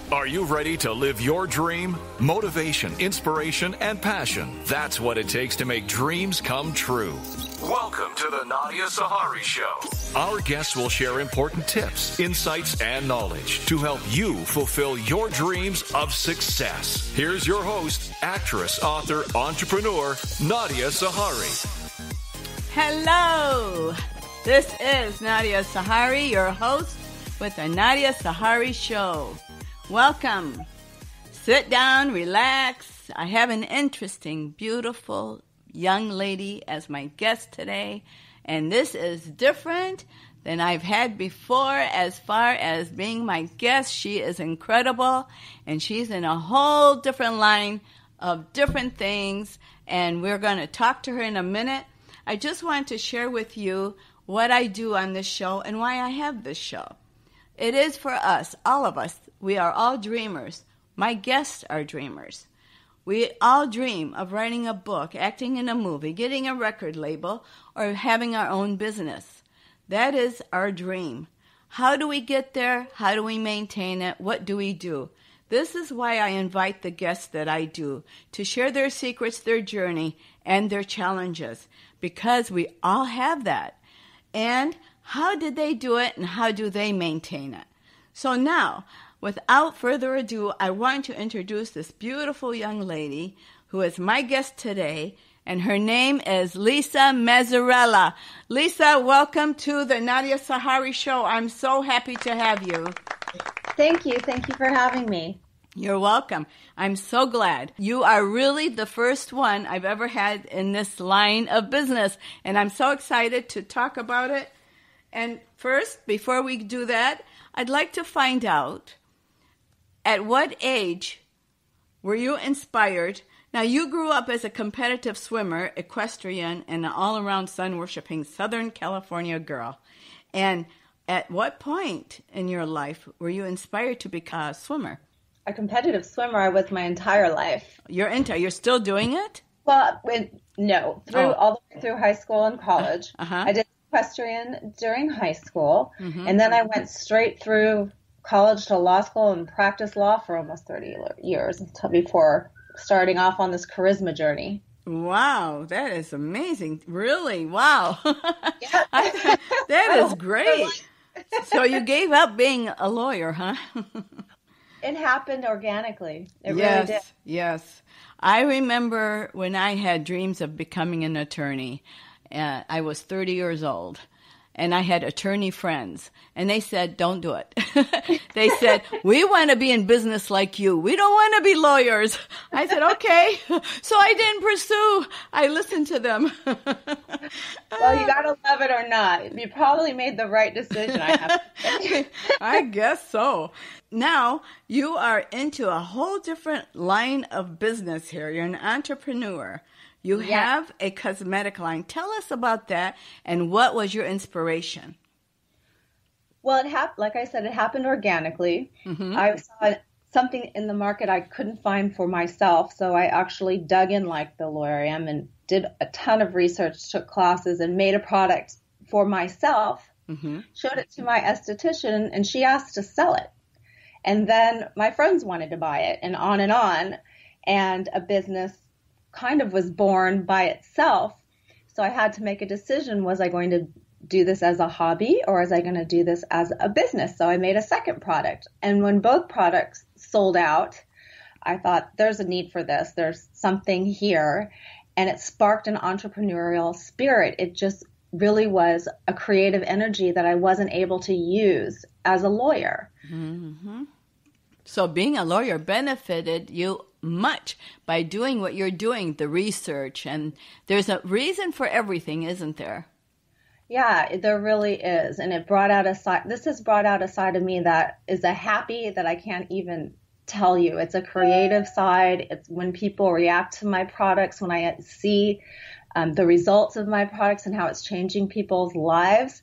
Are you ready to live your dream? Motivation, inspiration, and passion. That's what it takes to make dreams come true. Welcome to the Nadia Sahara Show. Our guests will share important tips, insights, and knowledge to help you fulfill your dreams of success. Here's your host, actress, author, entrepreneur, Nadia Sahara. Hello. This is Nadia Sahara, your host with the Nadia Sahara Show. Welcome. Sit down, relax. I have an interesting, beautiful young lady as my guest today, and this is different than I've had before as far as being my guest. She is incredible, and she's in a whole different line of different things, and we're going to talk to her in a minute. I just want to share with you what I do on this show and why I have this show. It is for us, all of us. We are all dreamers. My guests are dreamers. We all dream of writing a book, acting in a movie, getting a record label, or having our own business. That is our dream. How do we get there? How do we maintain it? What do we do? This is why I invite the guests that I do to share their secrets, their journey, and their challenges, because we all have that. And how did they do it, and how do they maintain it? So now, without further ado, I want to introduce this beautiful young lady who is my guest today, and her name is Lisa Mazzarella. Lisa, welcome to the Nadia Sahara Show. I'm so happy to have you. Thank you. Thank you for having me. You're welcome. I'm so glad. You are really the first one I've ever had in this line of business, and I'm so excited to talk about it. And first, before we do that, I'd like to find out, at what age were you inspired? Now, you grew up as a competitive swimmer, equestrian, and an all-around sun-worshipping Southern California girl. And at what point in your life were you inspired to become a swimmer? A competitive swimmer I was my entire life. You're still doing it? Well, all the way through high school and college. I did equestrian during high school, and then I went straight through college to law school and practiced law for almost 30 years until before starting off on this charisma journey. Wow, that is amazing. Really? Wow. Yeah. That is great. So you gave up being a lawyer, huh? It happened organically. It really did. Yes. I remember when I had dreams of becoming an attorney. I was 30 years old, and I had attorney friends, and they said, don't do it. They said, we want to be in business like you. We don't want to be lawyers. I said, okay. So I didn't pursue. I listened to them. Well, you got to love it or not. You probably made the right decision, I have to say. I guess so. Now, you are into a whole different line of business here. You're an entrepreneur. You have a cosmetic line. Tell us about that, and what was your inspiration? Well, like I said, it happened organically. I saw something in the market I couldn't find for myself, so I actually dug in like the lawyer I am and did a ton of research, took classes, and made a product for myself, showed it to my esthetician, and she asked to sell it. And then my friends wanted to buy it, and on, and a business kind of was born by itself. So I had to make a decision. Was I going to do this as a hobby, or was I going to do this as a business? So I made a second product. And when both products sold out, I thought there's a need for this. There's something here. And it sparked an entrepreneurial spirit. It just really was a creative energy that I wasn't able to use as a lawyer. So being a lawyer benefited you much by doing what you're doing, the research, and there's a reason for everything, isn't there? Yeah, there really is. And it brought out a side, this has brought out a side of me that is a happy that I can't even tell you. It's a creative side. It's when people react to my products, when I see the results of my products and how it's changing people's lives.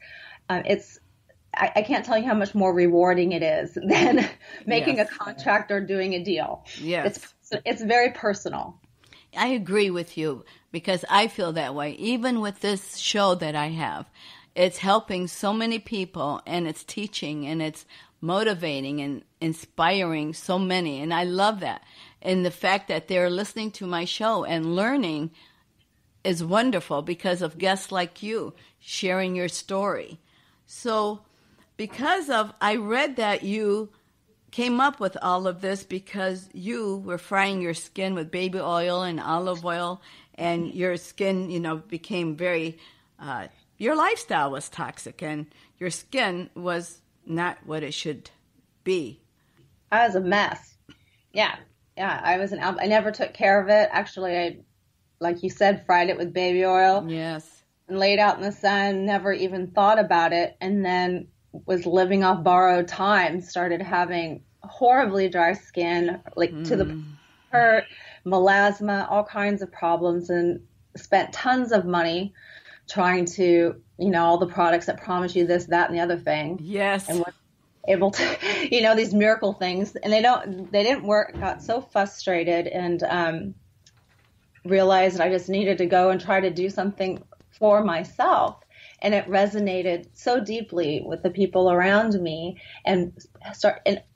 I can't tell you how much more rewarding it is than making a contract or doing a deal. Yes. It's very personal. I agree with you because I feel that way. Even with this show that I have, it's helping so many people, and it's teaching, and it's motivating and inspiring so many. And I love that. And the fact that they're listening to my show and learning is wonderful because of guests like you sharing your story. So I read that you came up with all of this because you were frying your skin with baby oil and olive oil, and your skin, became very, your lifestyle was toxic and your skin was not what it should be. I was a mess. Yeah. I never took care of it. Actually, I, like you said, fried it with baby oil. Yes. And laid out in the sun, never even thought about it. And then was living off borrowed time, started having horribly dry skin, to the hurt, melasma, all kinds of problems, and spent tons of money trying to, all the products that promise you this, that, and the other thing. Yes. And was able to, these miracle things, and they didn't work. Got so frustrated and realized I just needed to go and try to do something for myself. And it resonated so deeply with the people around me, and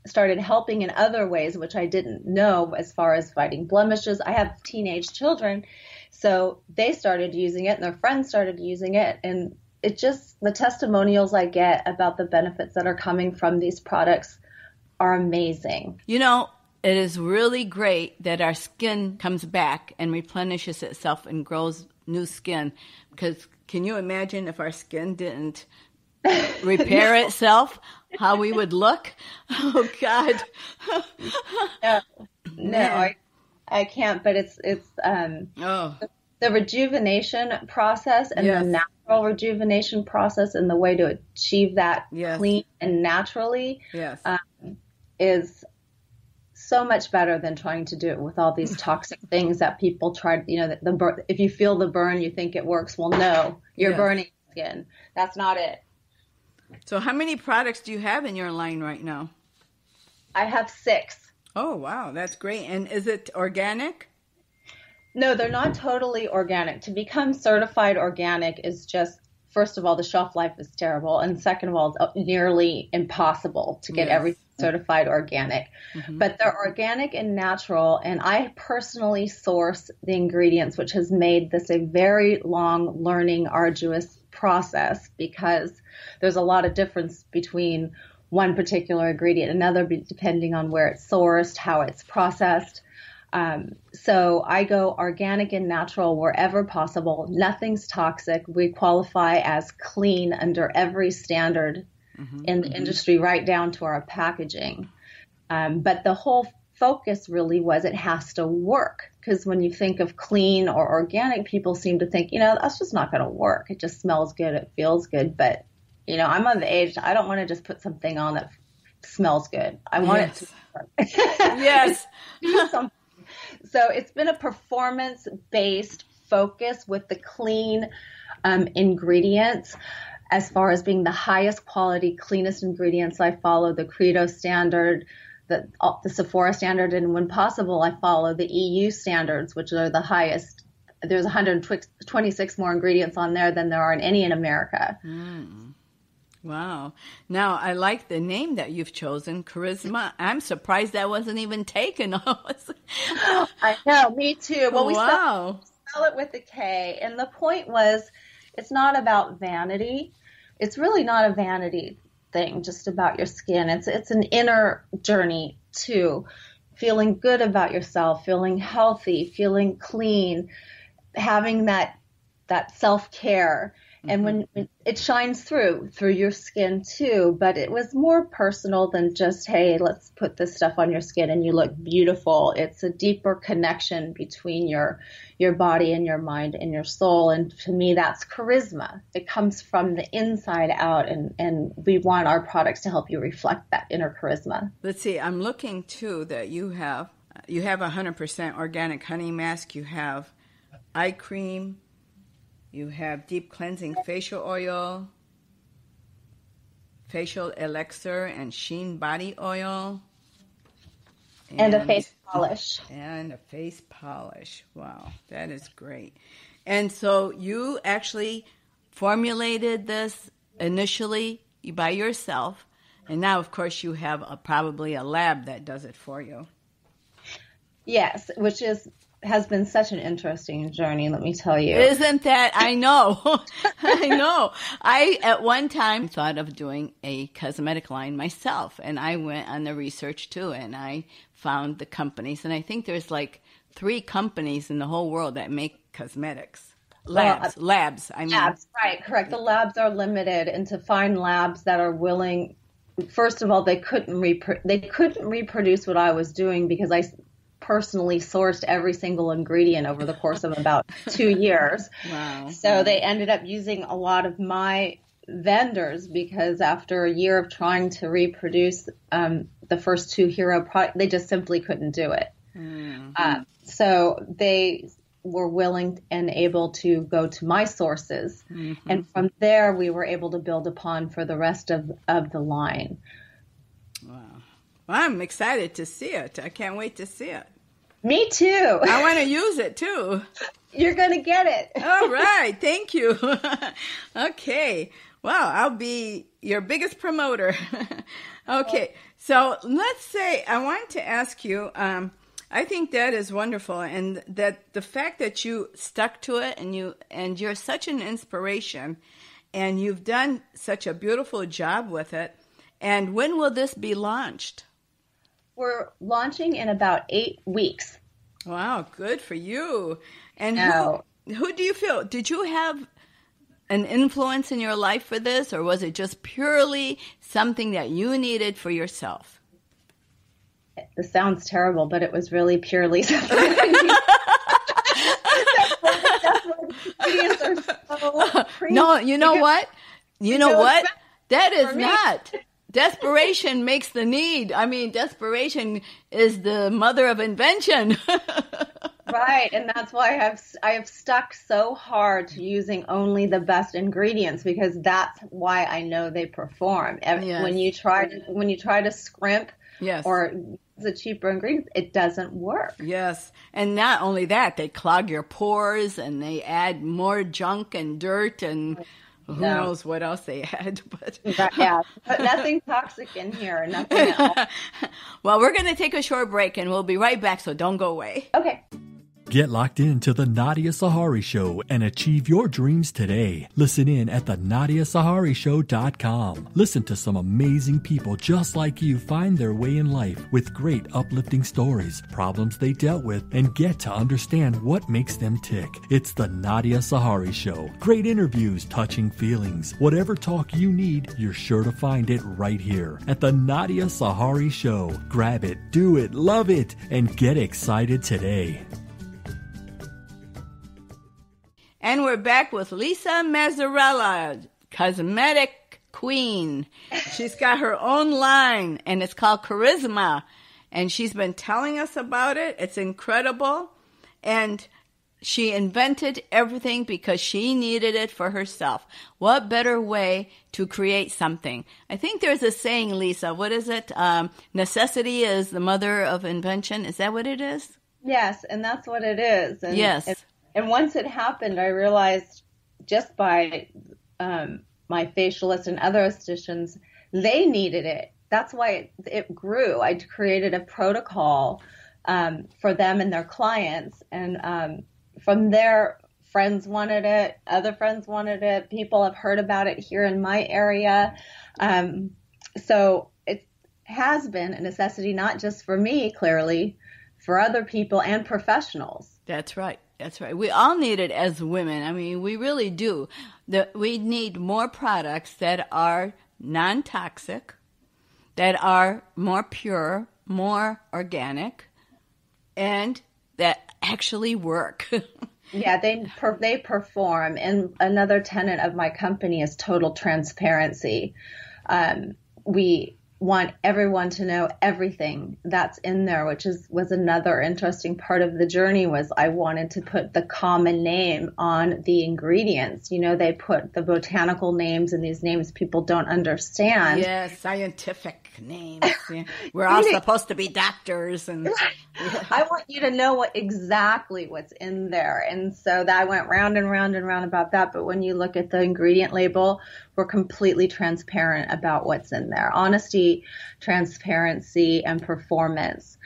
started helping in other ways, which I didn't know, as far as fighting blemishes. I have teenage children, so they started using it and their friends started using it. And it just, the testimonials I get about the benefits that are coming from these products are amazing. It is really great that our skin comes back and replenishes itself and grows new skin, because can you imagine if our skin didn't repair itself, how we would look? Oh, God. No, I can't, but it's the rejuvenation process and the natural rejuvenation process, and the way to achieve that clean and naturally is so much better than trying to do it with all these toxic things that people try. If you feel the burn, you think it works. Well, no, you're burning skin. That's not it. So how many products do you have in your line right now? I have 6. Oh, wow. That's great. And is it organic? No, they're not totally organic. To become certified organic is just, first of all, the shelf life is terrible. And second of all, it's nearly impossible to get everything certified organic. Mm-hmm. But they're organic and natural. And I personally source the ingredients, which has made this a very long, learning, arduous process, because there's a lot of difference between one particular ingredient and another, depending on where it's sourced, how it's processed. So I go organic and natural wherever possible. Nothing's toxic. We qualify as clean under every standard in the industry, right down to our packaging. But the whole focus really was it has to work, because when you think of clean or organic, people seem to think, that's just not going to work. It just smells good. It feels good. But, I'm on the age, I don't want to just put something on that smells good. I want it to work. Yes. So it's been a performance-based focus with the clean ingredients. As far as being the highest quality, cleanest ingredients, I follow the Credo standard, the Sephora standard, and when possible, I follow the EU standards, which are the highest. There's 126 more ingredients on there than there are in any in America. Wow. Now, I like the name that you've chosen, Karisma. I'm surprised that wasn't even taken. I know, me too. Well, we spell it with a K. And the point was, it's not about vanity. It's really not a vanity thing, just about your skin. It's an inner journey too. Feeling good about yourself, feeling healthy, feeling clean, having that self-care. And when it shines through your skin too, but it was more personal than just, hey, let's put this stuff on your skin and you look beautiful. It's a deeper connection between your body and your mind and your soul. And to me, that's charisma. It comes from the inside out, and we want our products to help you reflect that inner charisma. Let's see. I'm looking too that you have 100% organic honey mask. You have eye cream. You have deep cleansing facial oil, facial elixir, and sheen body oil. And a face polish. And a face polish. Wow, that is great. And so you actually formulated this initially by yourself, And now, of course, you have probably a lab that does it for you. Yes, which has been such an interesting journey, let me tell you. Isn't that? I know. I know. I, at one time, thought of doing a cosmetic line myself, and I went on the research, too, and I found the companies, and I think there's like 3 companies in the whole world that make cosmetics. Labs, I mean. Labs, right, correct. The labs are limited, and to find labs that are willing, first of all, they couldn't reproduce what I was doing because I personally sourced every single ingredient over the course of about 2 years. Wow. So they ended up using a lot of my vendors because after a year of trying to reproduce the first 2 hero products, they just simply couldn't do it. So they were willing and able to go to my sources. And from there, we were able to build upon for the rest of the line. Wow. Well, I'm excited to see it. I can't wait to see it. Me too. I want to use it too. You're going to get it. All right. Thank you. Okay. Wow. I'll be your biggest promoter. Okay. So let's say I wanted to ask you, I think that is wonderful, and that the fact that you stuck to it and you're such an inspiration, and you've done such a beautiful job with it. And when will this be launched? We're launching in about 8 weeks. Wow, good for you. And who do you feel? Did you have an influence in your life for this, or was it just purely something that you needed for yourself? This sounds terrible, but it was really purely something. No, you know what? You know what? That is not. Desperation makes the need. I mean, desperation is the mother of invention. Right, and that's why I have stuck so hard to using only the best ingredients, because that's why I know they perform. Yes. When you try to scrimp, yes, or the cheaper ingredients, it doesn't work. Yes, and not only that, they clog your pores and they add more junk and dirt and who knows what else they add. But yeah, but nothing toxic in here, nothing else. Well, we're going to take a short break and we'll be right back, so don't go away. Okay. Get locked into the Nadia Sahari Show and achieve your dreams today. Listen in at the NadiaSahariShow.com. Listen to some amazing people just like you find their way in life with great uplifting stories, problems they dealt with, and get to understand what makes them tick. It's the Nadia Sahari Show. Great interviews, touching feelings. Whatever talk you need, you're sure to find it right here at the Nadia Sahari Show. Grab it, do it, love it, and get excited today. And we're back with Lisa Mazzarella, cosmetic queen. She's got her own line, and it's called Karisma. And she's been telling us about it. It's incredible. And she invented everything because she needed it for herself. What better way to create something? I think there's a saying, Lisa. What is it? Necessity is the mother of invention. Is that what it is? Yes, and that's what it is. And yes. And once it happened, I realized just by my facialist and other estheticians, they needed it. That's why it grew. I created a protocol for them and their clients. And from there, friends wanted it. Other friends wanted it. People have heard about it here in my area. So it has been a necessity, not just for me, clearly, for other people and professionals. That's right. That's right. We all need it as women. I mean, we really do. We need more products that are non-toxic, that are more pure, more organic, and that actually work. Yeah, they perform. And another tenet of my company is total transparency. We want everyone to know everything that's in there, which was another interesting part of the journey. Was I wanted to put the common name on the ingredients. You know, they put the botanical names and these names people don't understand. Yes, scientific. names. Yeah. We're all supposed to be doctors. And I want you to know exactly what's in there. And so that I went round and round and round about that. But when you look at the ingredient label, we're completely transparent about what's in there. Honesty, transparency, and performance.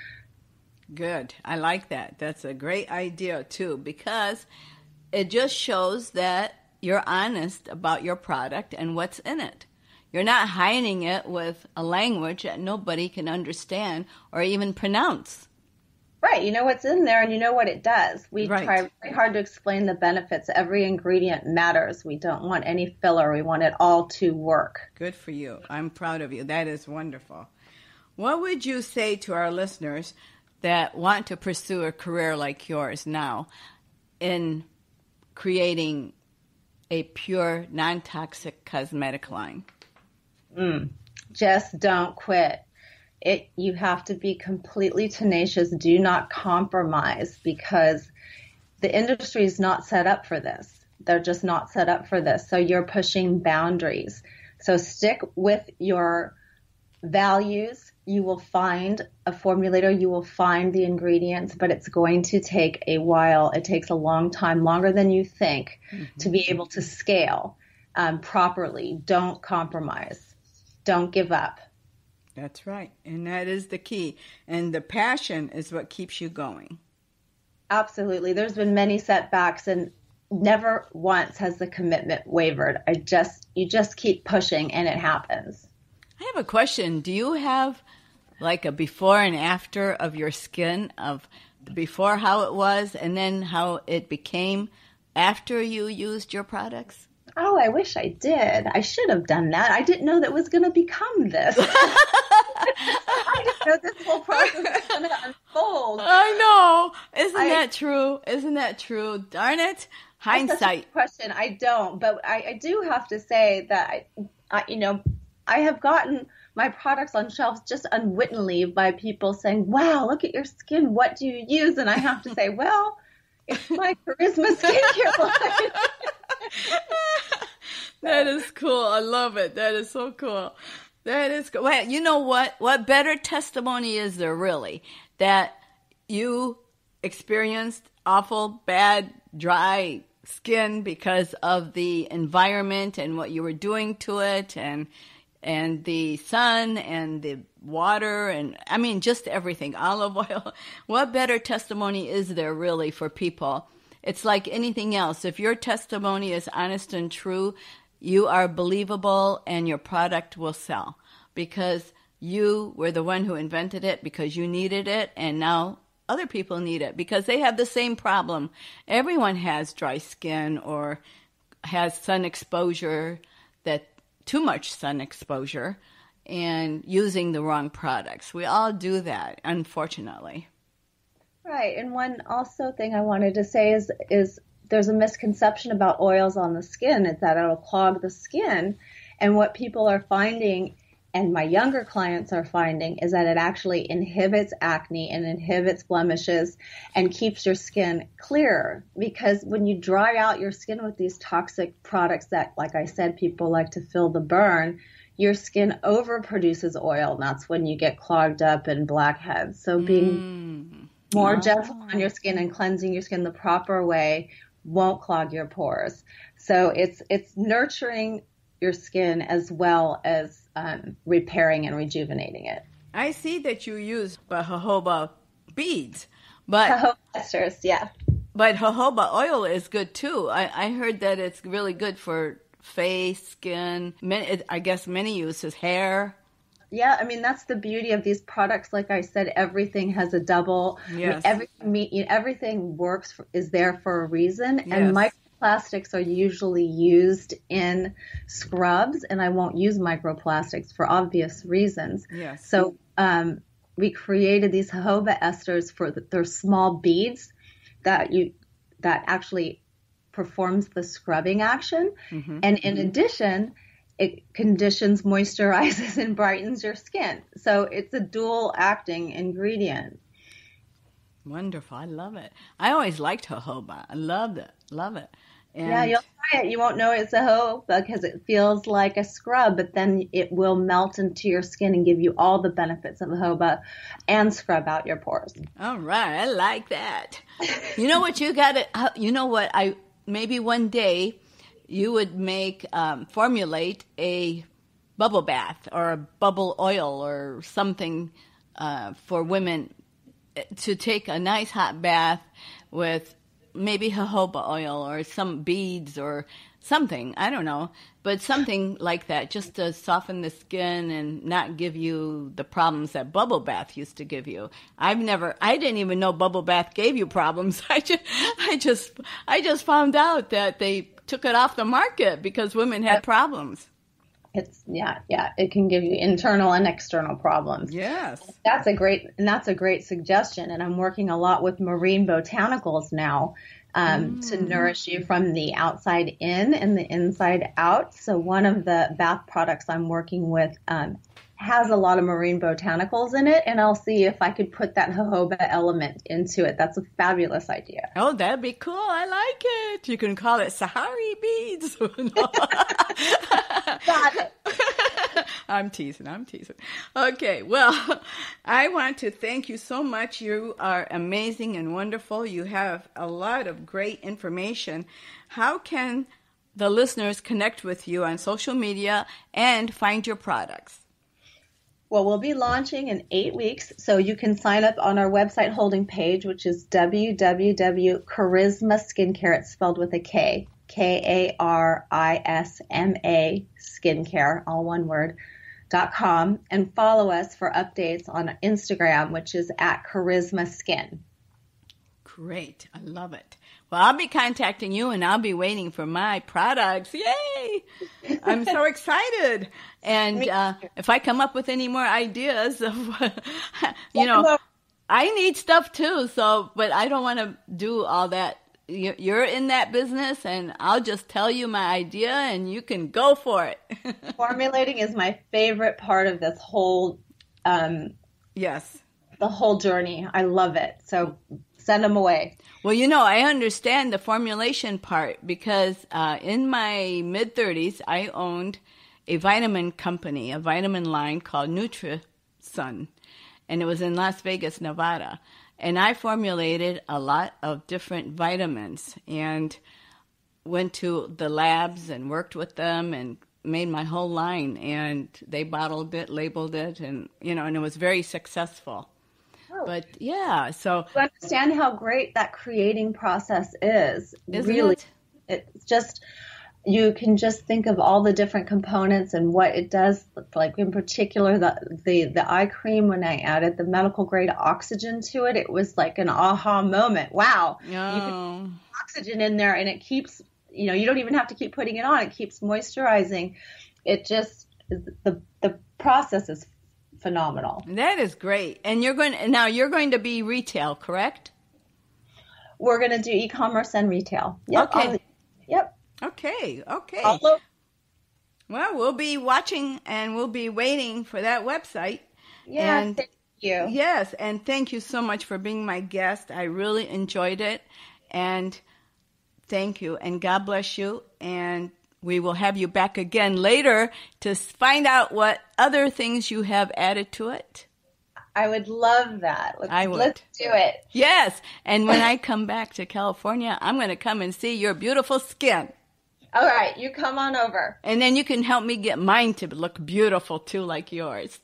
Good. I like that. That's a great idea, too, because it just shows that you're honest about your product and what's in it. You're not hiding it with a language that nobody can understand or even pronounce. Right. You know what's in there and you know what it does. We try very hard to explain the benefits. Every ingredient matters. We don't want any filler. We want it all to work. Good for you. I'm proud of you. That is wonderful. What would you say to our listeners that want to pursue a career like yours now in creating a pure, non-toxic cosmetic line? Just don't quit. You have to be completely tenacious. Do not compromise, because the industry is not set up for this. They're just not set up for this. So you're pushing boundaries. So stick with your values. You will find a formulator. You will find the ingredients, but it's going to take a while. It takes a long time, longer than you think, to be able to scale properly. Don't compromise. Don't give up. That's right. And that is the key. And the passion is what keeps you going. Absolutely. There's been many setbacks, and never once has the commitment wavered. You just keep pushing and it happens. I have a question. Do you have like a before and after of your skin, of before how it was and then how it became after you used your products? Oh, I wish I did. I should have done that. I didn't know that was going to become this. I didn't know this whole process was going to unfold. I know. Isn't that true? Isn't that true? Darn it. Hindsight. That's such a question. I don't. But I do have to say that, I have gotten my products on shelves just unwittingly by people saying, wow, look at your skin. What do you use? And I have to say, well, it's my Karisma Skincare line. That is cool. I love it. That is so cool. That is cool. Well, you know what? What better testimony is there really that you experienced awful, bad, dry skin because of the environment and what you were doing to it, and the sun and the water, and I mean just everything, olive oil. What better testimony is there really for people? It's like anything else. If your testimony is honest and true, you are believable and your product will sell, because you were the one who invented it, because you needed it, and now other people need it because they have the same problem. Everyone has dry skin or has sun exposure, that too much sun exposure, and using the wrong products. We all do that, unfortunately. Right. And one also thing I wanted to say is there's a misconception about oils on the skin. It's that it'll clog the skin. And what people are finding, and my younger clients are finding, is that it actually inhibits acne and inhibits blemishes and keeps your skin clearer. Because when you dry out your skin with these toxic products that, like I said, people like to fill the burn, your skin overproduces oil, and that's when you get clogged up and blackheads. So being more gentle on your skin and cleansing your skin the proper way won't clog your pores. So it's nurturing your skin as well as repairing and rejuvenating it. I see that you use jojoba beads, but jojoba esters, yeah. But jojoba oil is good too. I heard that it's really good for face, skin. I guess many uses, hair. Yeah, I mean, that's the beauty of these products. Like I said, everything has a double. Yes. Everything works, is there for a reason. Yes. And microplastics are usually used in scrubs, and I won't use microplastics for obvious reasons. Yes. So we created these jojoba esters they're small beads that actually performs the scrubbing action. Mm-hmm. And in addition, it conditions, moisturizes, and brightens your skin. So it's a dual acting ingredient. Wonderful. I love it. I always liked jojoba. I loved it. Love it. And yeah, you'll try it. You won't know it's a jojoba because it feels like a scrub, but then it will melt into your skin and give you all the benefits of the jojoba and scrub out your pores. all right, I like that. You know what you got to, you know what, maybe one day you would formulate a bubble bath or a bubble oil or something for women to take a nice hot bath with maybe jojoba oil or some beads or something, I don't know, but something like that just to soften the skin and not give you the problems that bubble bath used to give you. I didn't even know bubble bath gave you problems. I just found out that they took it off the market because women had problems. It can give you internal and external problems. Yes. That's a great suggestion. And I'm working a lot with marine botanicals now to nourish you from the outside in and the inside out. So one of the bath products I'm working with has a lot of marine botanicals in it, and I'll see if I could put that jojoba element into it. That's a fabulous idea. Oh, that'd be cool. I like it. You can call it Sahara beads. Got it. I'm teasing. Okay, well, I want to thank you so much. You are amazing and wonderful. You have a lot of great information. How can the listeners connect with you on social media and find your products? Well, we'll be launching in 8 weeks, so you can sign up on our website holding page, which is www.Karisma Skincare. It's spelled with a K, Karisma Skincare, all one word, .com, and follow us for updates on Instagram, which is @KarismaSkin. Great. I love it. Well, I'll be contacting you, and I'll be waiting for my products. Yay! I'm so excited. And if I come up with any more ideas of, I need stuff too. But I don't want to do all that. You're in that business, and I'll just tell you my idea, and you can go for it. Formulating is my favorite part of this whole, yes, the whole journey. I love it. So send them away. Well, I understand the formulation part because in my mid-30s, I owned a vitamin company, a vitamin line called NutriSun, and it was in Las Vegas, Nevada. And I formulated a lot of different vitamins and went to the labs and worked with them and made my whole line. And they bottled it, labeled it, and it was very successful. But yeah, so you understand how great that creating process is. Really, it's just, you can just think of all the different components and what it does. Like in particular, the eye cream, when I added the medical grade oxygen to it, it was like an aha moment. Wow, you can put oxygen in there, and it keeps, you don't even have to keep putting it on. It keeps moisturizing. It just, the process is phenomenal. That is great. And you're going to be retail, correct? We're going to do e-commerce and retail. Yep. Okay. Yep. Okay. Well, we'll be watching and we'll be waiting for that website. Yeah, and thank you. Yes, and thank you so much for being my guest. I really enjoyed it. And thank you. And God bless you. And we will have you back again later to find out what other things you have added to it. I would love that. Let's do it. Yes. And when I come back to California, I'm going to come and see your beautiful skin. All right. You come on over. And then you can help me get mine to look beautiful, too, like yours.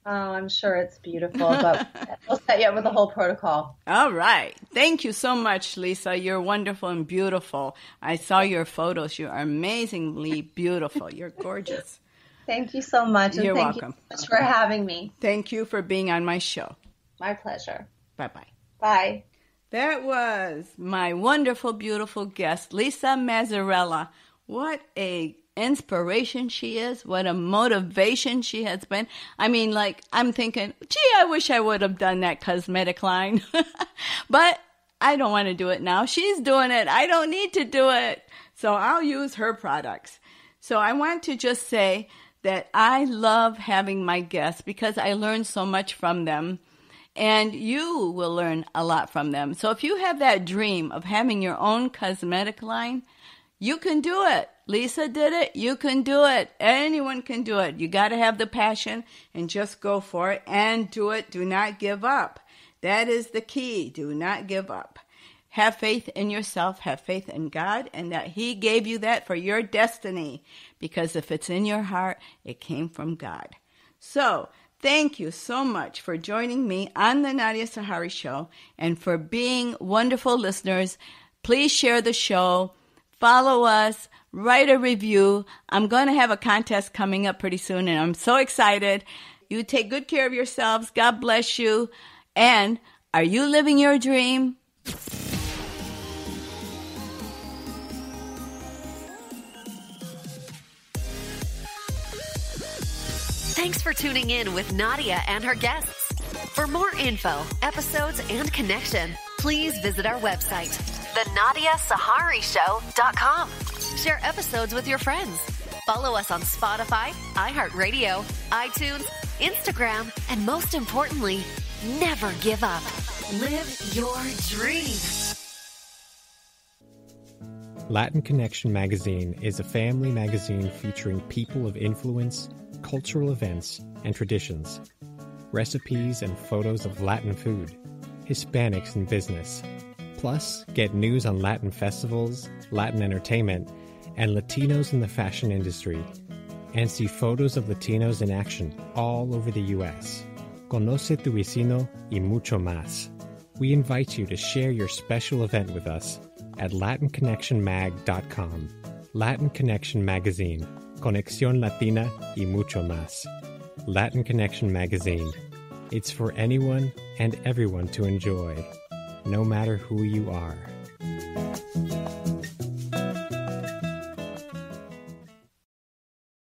Oh, I'm sure it's beautiful, but we'll set you up with the whole protocol. All right. Thank you so much, Lisa. You're wonderful and beautiful. I saw your photos. You are amazingly beautiful. You're gorgeous. Thank you so much. You're welcome. Thank you so much for having me. Thank you for being on my show. My pleasure. Bye-bye. Bye. That was my wonderful, beautiful guest, Lisa Mazzarella. What a inspiration she is. What a motivation she has been. I mean, I'm thinking, gee, I wish I would have done that cosmetic line. But I don't want to do it now. She's doing it. I don't need to do it. So I'll use her products. So I want to just say that I love having my guests because I learn so much from them. And you will learn a lot from them. So if you have that dream of having your own cosmetic line, You can do it. Lisa did it. You can do it. Anyone can do it. You got to have the passion and just go for it and do it. Do not give up. That is the key. Do not give up. Have faith in yourself. Have faith in God and that He gave you that for your destiny. Because if it's in your heart, it came from God. So, thank you so much for joining me on the Nadia Sahari Show and for being wonderful listeners. Please share the show. Follow us. Write a review. I'm going to have a contest coming up pretty soon, and I'm so excited. You take good care of yourselves. God bless you. And are you living your dream? Thanks for tuning in with Nadia and her guests. For more info, episodes, and connection, please visit our website, thenadiasaharishow.com. Share episodes with your friends. Follow us on Spotify, iHeartRadio, iTunes, Instagram, and most importantly, never give up. Live your dream. Latin Connection magazine is a family magazine featuring people of influence, cultural events, and traditions, recipes and photos of Latin food, Hispanics in business. Plus, get news on Latin festivals, Latin entertainment, and Latinos in the fashion industry, and see photos of Latinos in action all over the U.S. Conoce tu vecino y mucho más. We invite you to share your special event with us at LatinConnectionMag.com. Latin Connection Magazine. Conexión Latina y mucho más. Latin Connection Magazine. It's for anyone and everyone to enjoy, no matter who you are.